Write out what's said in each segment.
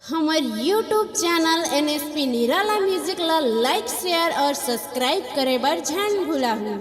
हमार YouTube channel NSP निराला music ला लाइक शेयर और सब्सक्राइब करे बर झन भुलाहू।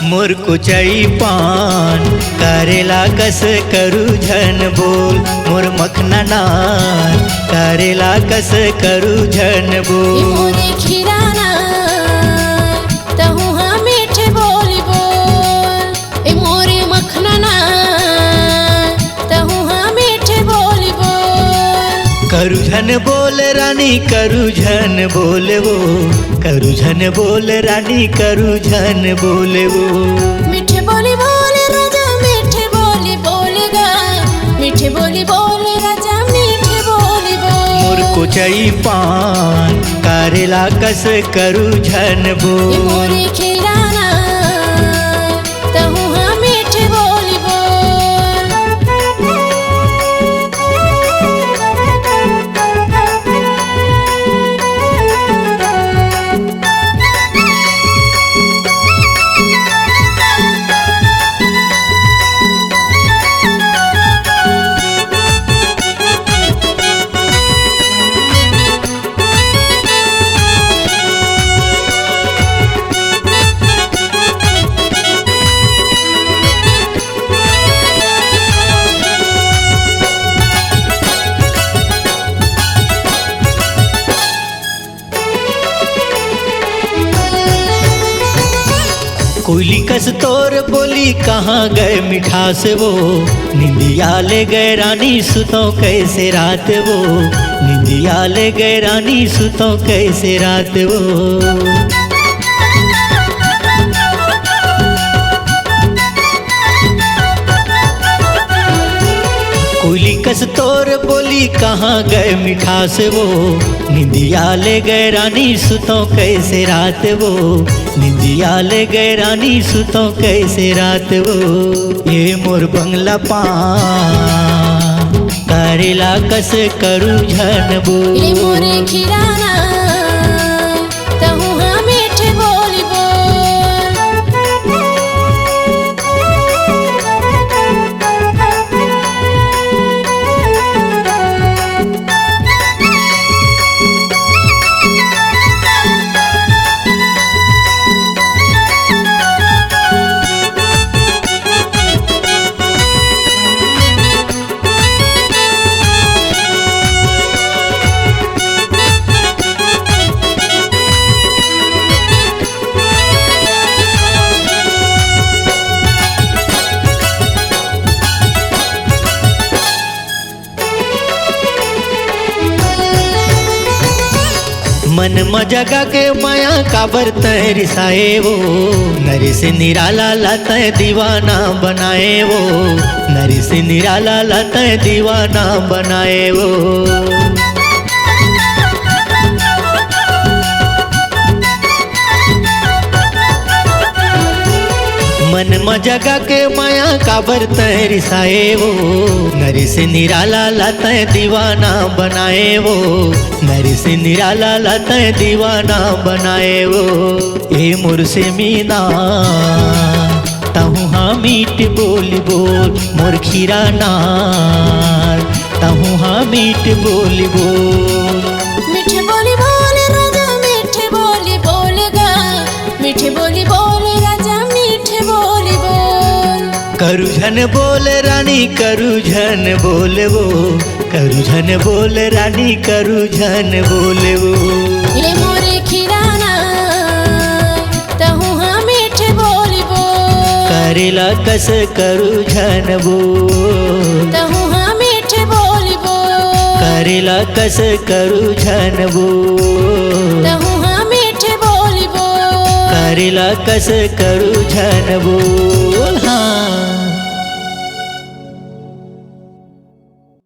मोर कुचई पान करेला कस करू झन बोल, मोर मखना नान करेला कस करू झन बोल। मोरे खीराना तहु हाँ मीठे बोली बोल, ए मोरे मखना ना तहु हाँ मीठे बोली बोल। करू झन बोल रानी करू झन बोल वो, करू झन बोल रानी करू झन बोले वो। मीठे बोली बोले राजा मीठे बोली बोलेगा, मीठे बोली बोले राजा मीठे बोली बोल। मोर कुचई पान करेला कस करू झन बोल। मोरे खीराना तहु हाँ मीठे बोली बोल। कोयली कस तोर बोली कहाँ गए मिठास वो, निंदिया ले गए रानी सुतो कैसे रात वो, निंदिया ले गए रानी सुतो कैसे रात वो। कोयली कस तोर बोली कहाँ गए मिठास वो, निंदिया ले गए रानी सुतो कैसे रात वो, निंदिया ले गए रानी सुतो कैसे रात वो। ये मोर बंगला पान करेला कस करू झन बोल। ये मोरे खीराना तहु हाँ मीठे बोली बोल। मन मजगा के माया काबर तैरिसाए वो, नरी से निराला लाता दीवाना बनाए वो, नरी से निराला लाता दीवाना बनाए वो। मन मजगा के माया काबर तैरिसाए वो, नरी से निराला लाता दीवाना बनाए वो, नरी से निराला लाता दीवाना बनाए वो। ए मोर से मीना तहु हाँ मीठ बोली बोल, मोर खीरा नार तहु हाँ मीठ बोली बोल। मीठे बोली बोले राजा मीठे बोली बोलेगा, मीठे बोली बोले राजा मीठे बोली बोल। करू झन बोल रानी करू झन बोल वो, करू झन बोल रानी करू झन बोल वो। ये मोरे खीराना तहु हाँ मीठे बोली बोल। करेला कस करू झन बोल, तहु हाँ मीठे बोली बोल। करेला कस करू झन बोल। तहु हाँ मीठे बोली बोल। करेला कस करू झनबो।